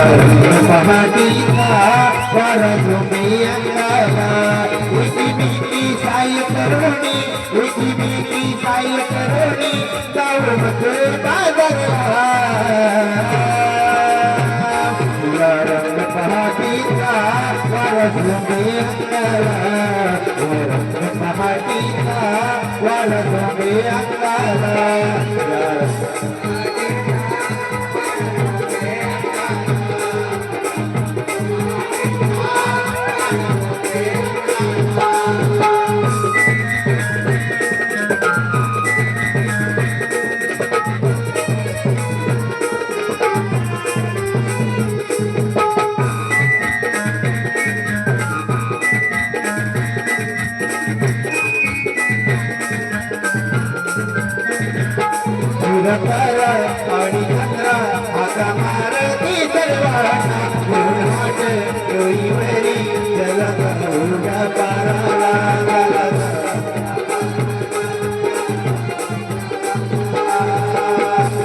पहाटीचा वारा झोपे अंगाला उठी बीटी साय करोनी उठी बीटी साय करोनी जाऊ मथुरे बाजारला रंग पहाटीचा वारा झोपे अंगाला पहाटीचा वारा झोपे अंगाला पाणी खतरा आता मारती दरवाजा घोडहाट डोईवरी जलद होगा पाराला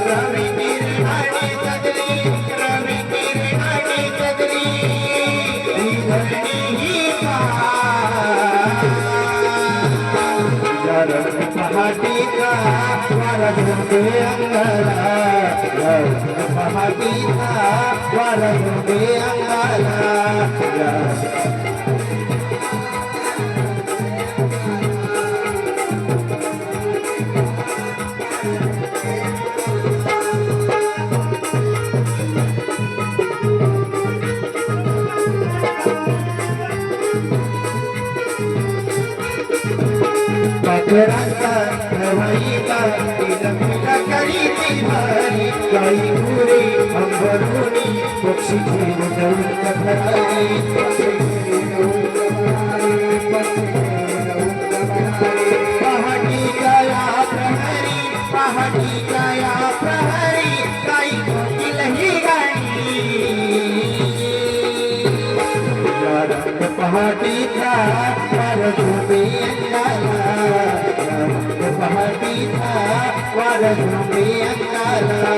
रवी किरणाने कदरी रवी किरणाने कदरी ही धरणी ही पहाटीचा वारा झोपे अंगाला पहाटीचा वारा झोपे अंगाला पाखरांचा हवाईला तिलमिला करीती भारी काही पुरे अंबरुणी पक्षी घेऊन पहाटी गाया प्रहरी पहाटी गाया प्रहरी काही कोकिलही गाणी रंग पहाटीचा वारा झोपे अंगाला पहाटीचा वारा झोपे अंगाला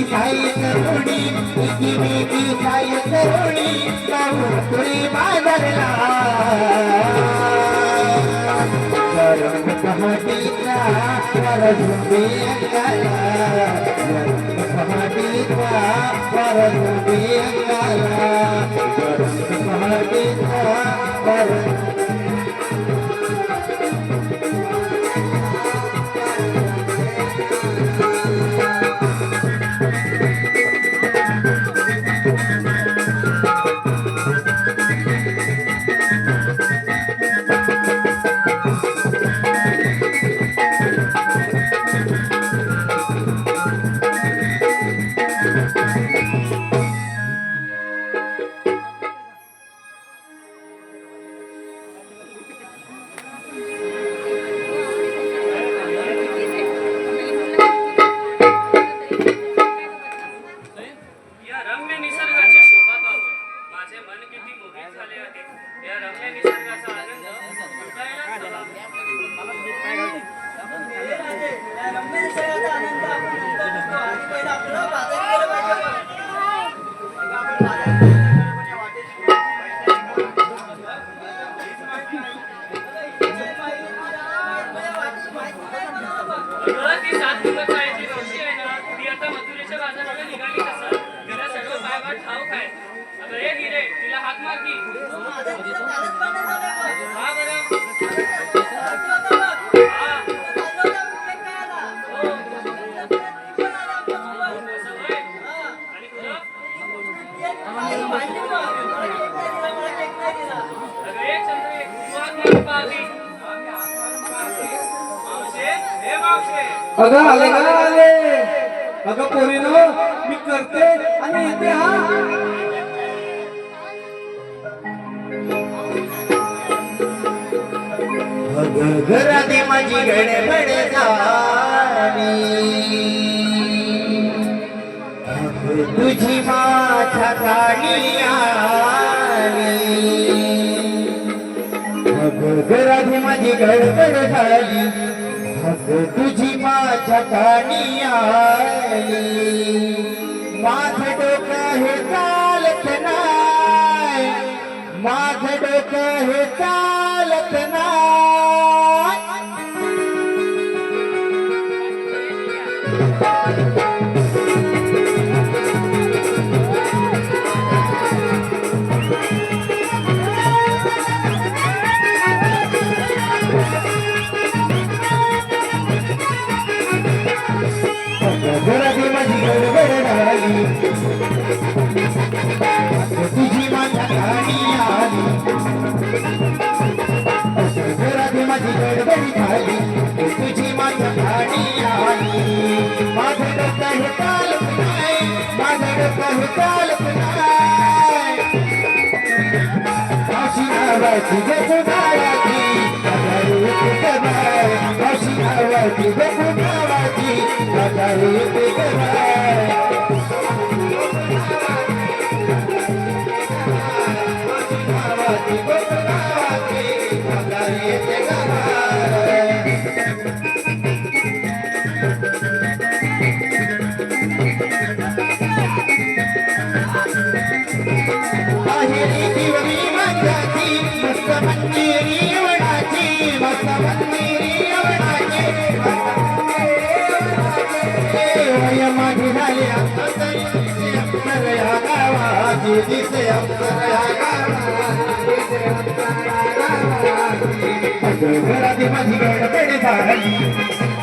साय करोणी साय करोणी जाऊ मथुरे बाजारला रंग पहाटीचा वारा झोपे अंगाला पहाटीचा वारा झोपे अंगाला रंग पहाटीचा वारा अगं आले का आले अगं पोरीनो मी करते आणि येते हा घरादी माझी गडबड झाली तुझी माझ्या गाणी आली अगं घरात माझी गडबड झाली अगं तुझी माझ्या ठाणी आली माझं डोकं हे चालत नाही माझं डोकं हे चालत नाही घरात माझी गडबड झाली तुझी माझ्या ठाणी आली घरात माझी गडबड झाली तुझी माझ्या ठाणी आली माझं डोकं हे चालत नाही माझं डोकं हे चालत नाही अशी नावाची गपुनावाची अशी नावाची गपुनावाची माझी झाली या गावाची दिसे घरात माझी गडबड झाली